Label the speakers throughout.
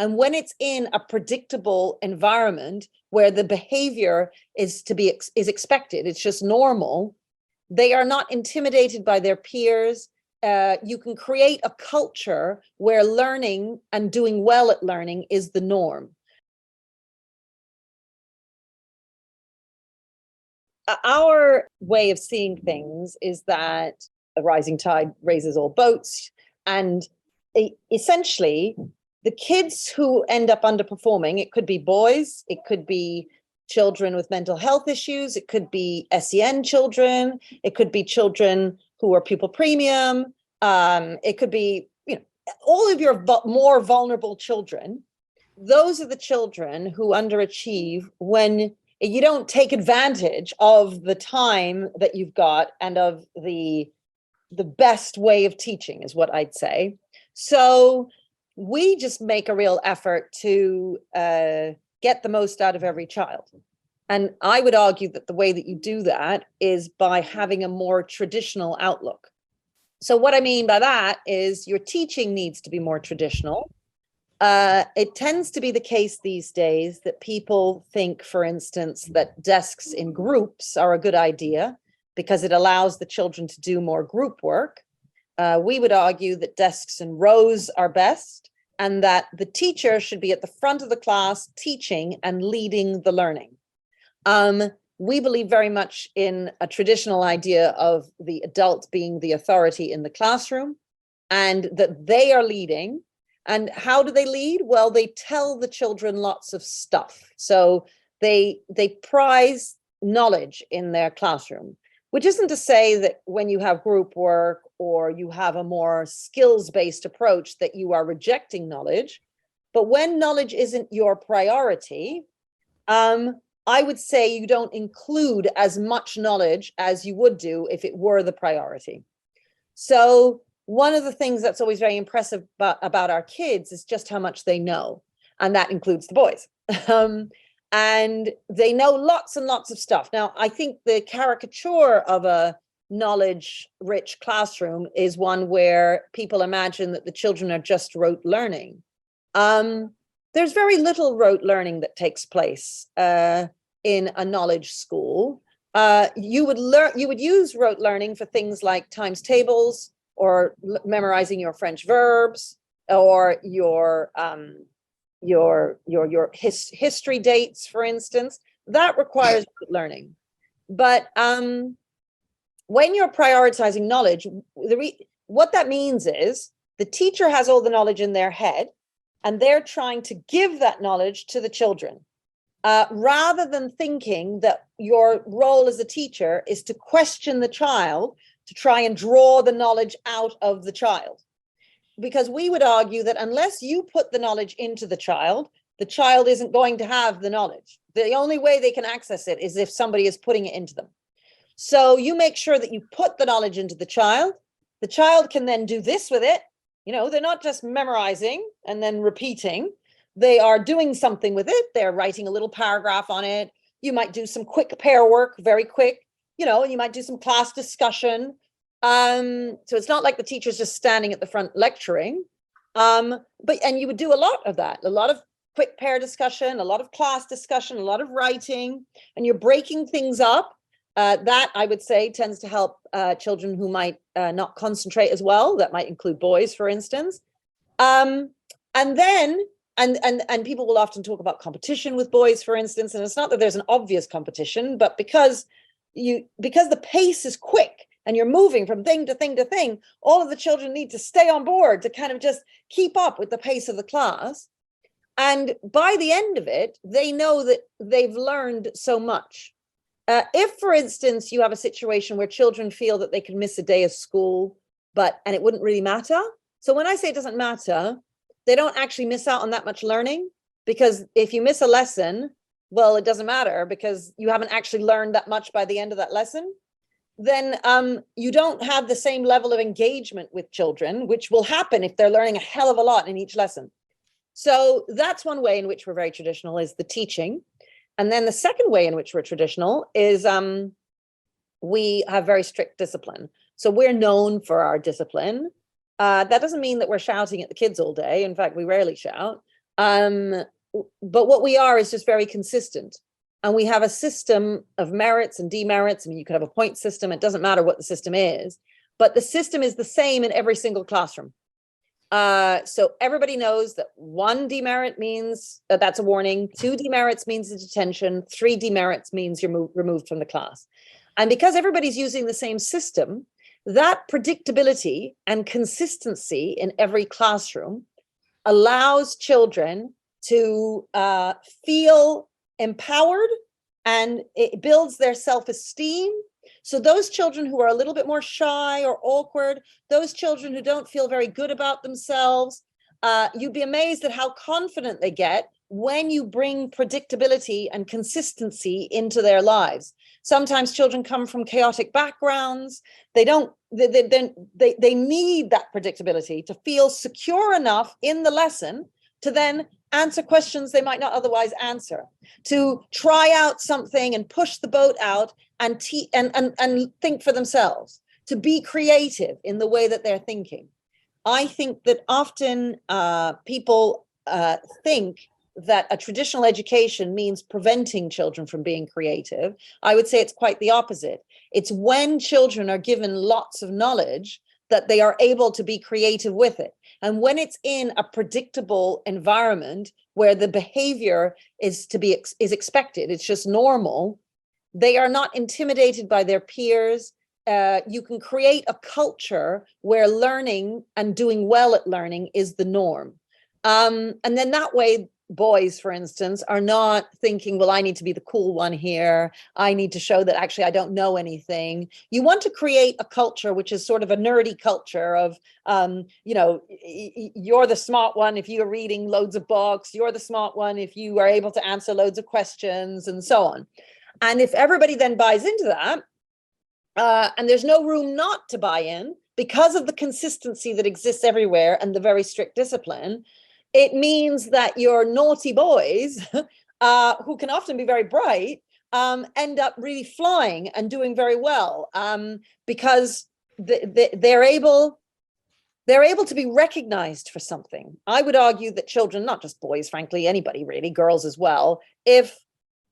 Speaker 1: And when it's in a predictable environment where the behavior is expected, it's just normal, they are not intimidated by their peers. You can create a culture where learning and doing well at learning is the norm. Our way of seeing things is that a rising tide raises all boats. And essentially, the kids who end up underperforming, it could be boys, it could be children with mental health issues, it could be SEN children, it could be children who are pupil premium, it could be, all of your more vulnerable children. Those are the children who underachieve when you don't take advantage of the time that you've got and of the best way of teaching, is what I'd say. So we just make a real effort to get the most out of every child. And I would argue that the way that you do that is by having a more traditional outlook. So what I mean by that is your teaching needs to be more traditional. It tends to be the case these days that people think, for instance, that desks in groups are a good idea because it allows the children to do more group work. We would argue that desks in rows are best, and that the teacher should be at the front of the class teaching and leading the learning. We believe very much in a traditional idea of the adult being the authority in the classroom, and that they are leading. And how do they lead? Well, they tell the children lots of stuff. So they prize knowledge in their classroom, which isn't to say that when you have group work or you have a more skills-based approach that you are rejecting knowledge. But when knowledge isn't your priority, I would say you don't include as much knowledge as you would do if it were the priority. So one of the things that's always very impressive about our kids is just how much they know. And that includes the boys. And they know lots and lots of stuff. Now, I think the caricature of a knowledge-rich classroom is one where people imagine that the children are just rote learning. There's very little rote learning that takes place in a knowledge school. You would use rote learning for things like times tables, or memorizing your French verbs, or your history dates, for instance. That requires learning. But when you're prioritizing knowledge, what that means is the teacher has all the knowledge in their head, and they're trying to give that knowledge to the children, rather than thinking that your role as a teacher is to question the child to try and draw the knowledge out of the child. Because we would argue that unless you put the knowledge into the child isn't going to have the knowledge. The only way they can access it is if somebody is putting it into them. So you make sure that you put the knowledge into the child can then do this with it. They're not just memorizing and then repeating. They are doing something with it. They're writing a little paragraph on it. You might do some quick pair work, very quick, and you might do some class discussion. So it's not like the teacher's just standing at the front lecturing. And you would do a lot of that, a lot of quick pair discussion, a lot of class discussion, a lot of writing, and you're breaking things up. That, I would say, tends to help children who might not concentrate as well. That might include boys, for instance. And people will often talk about competition with boys, for instance. And it's not that there's an obvious competition, but because the pace is quick and you're moving from thing to thing to thing, all of the children need to stay on board to kind of just keep up with the pace of the class. And by the end of it, they know that they've learned so much. If, for instance, you have a situation where children feel that they can miss a day of school, and it wouldn't really matter. So when I say it doesn't matter, they don't actually miss out on that much learning, because if you miss a lesson, well, it doesn't matter because you haven't actually learned that much by the end of that lesson. Then you don't have the same level of engagement with children, which will happen if they're learning a hell of a lot in each lesson. So that's one way in which we're very traditional, is the teaching. And then the second way in which we're traditional is we have very strict discipline. So we're known for our discipline. That doesn't mean that we're shouting at the kids all day. In fact, we rarely shout. But what we are is just very consistent. And we have a system of merits and demerits. I mean, you could have a point system. It doesn't matter what the system is, but the system is the same in every single classroom. So everybody knows that 1 demerit means that's a warning, 2 demerits means a detention, 3 demerits means you're removed from the class. And because everybody's using the same system, that predictability and consistency in every classroom allows children to feel empowered, and it builds their self-esteem. So those children who are a little bit more shy or awkward, those children who don't feel very good about themselves, you'd be amazed at how confident they get when you bring predictability and consistency into their lives. Sometimes children come from chaotic backgrounds. They need that predictability to feel secure enough in the lesson to then answer questions they might not otherwise answer, to try out something and push the boat out and think for themselves, to be creative in the way that they're thinking. I think that often people think that a traditional education means preventing children from being creative. I would say it's quite the opposite. It's when children are given lots of knowledge that they are able to be creative with it. And when it's in a predictable environment where the behavior is expected, it's just normal, they are not intimidated by their peers. You can create a culture where learning and doing well at learning is the norm. And then that way, boys, for instance, are not thinking, well, I need to be the cool one here. I need to show that actually I don't know anything. You want to create a culture which is sort of a nerdy culture of, you're the smart one if you're reading loads of books. You're the smart one if you are able to answer loads of questions and so on. And if everybody then buys into that, and there's no room not to buy in because of the consistency that exists everywhere and the very strict discipline, it means that your naughty boys, who can often be very bright, end up really flying and doing very well, because they're able to be recognized for something. I would argue that children, not just boys, frankly, anybody really, girls as well,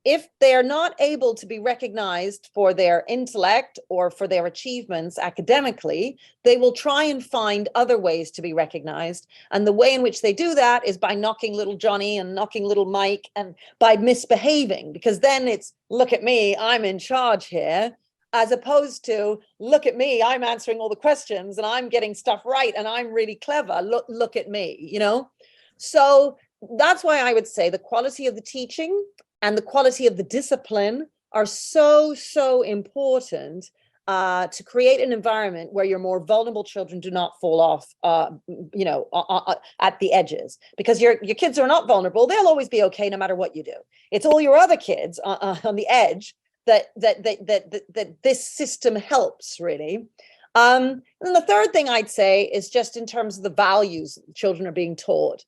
Speaker 1: if they're not able to be recognized for their intellect or for their achievements academically, they will try and find other ways to be recognized. And the way in which they do that is by knocking little Johnny and knocking little Mike, and by misbehaving, because then it's, look at me, I'm in charge here, as opposed to, look at me, I'm answering all the questions and I'm getting stuff right and I'm really clever, look at me, So that's why I would say the quality of the teaching and the quality of the discipline are so important to create an environment where your more vulnerable children do not fall off, at the edges. Because your kids are not vulnerable; they'll always be okay no matter what you do. It's all your other kids on the edge that this system helps really. And the third thing I'd say is just in terms of the values children are being taught.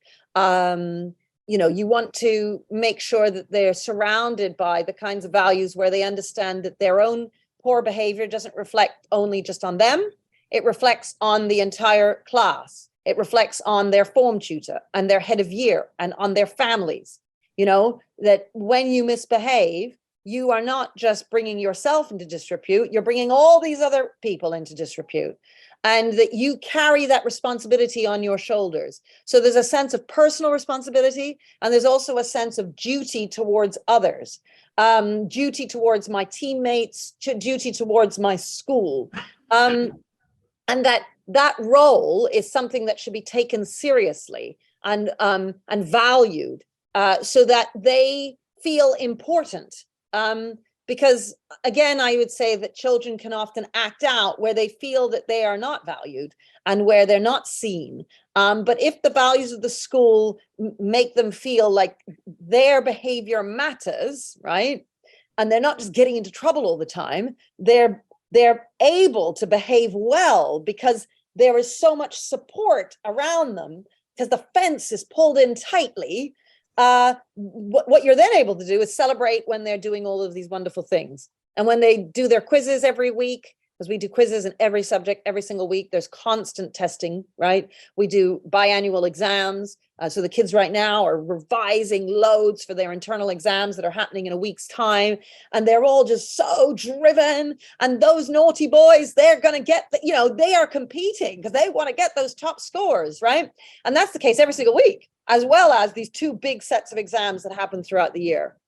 Speaker 1: You want to make sure that they're surrounded by the kinds of values where they understand that their own poor behavior doesn't reflect only just on them. It reflects on the entire class. It reflects on their form tutor and their head of year and on their families. That when you misbehave, you are not just bringing yourself into disrepute, you're bringing all these other people into disrepute. And that you carry that responsibility on your shoulders. So there's a sense of personal responsibility, and there's also a sense of duty towards others, duty towards my teammates, duty towards my school. And that role is something that should be taken seriously and valued, so that they feel important. Because again, I would say that children can often act out where they feel that they are not valued and where they're not seen. But if the values of the school make them feel like their behavior matters, right? And they're not just getting into trouble all the time, they're able to behave well because there is so much support around them, because the fence is pulled in tightly. What you're then able to do is celebrate when they're doing all of these wonderful things. And when they do their quizzes every week, because we do quizzes in every subject every single week. There's constant testing, right? We do biannual exams. So the kids right now are revising loads for their internal exams that are happening in a week's time. And they're all just so driven. And those naughty boys, they're going to get, they are competing because they want to get those top scores, right? And that's the case every single week, as well as these two big sets of exams that happen throughout the year.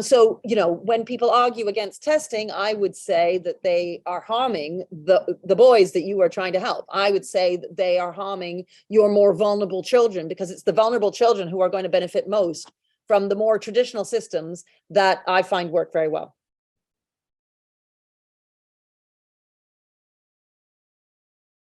Speaker 1: So, when people argue against testing, I would say that they are harming the boys that you are trying to help. I would say that they are harming your more vulnerable children, because it's the vulnerable children who are going to benefit most from the more traditional systems that I find work very well.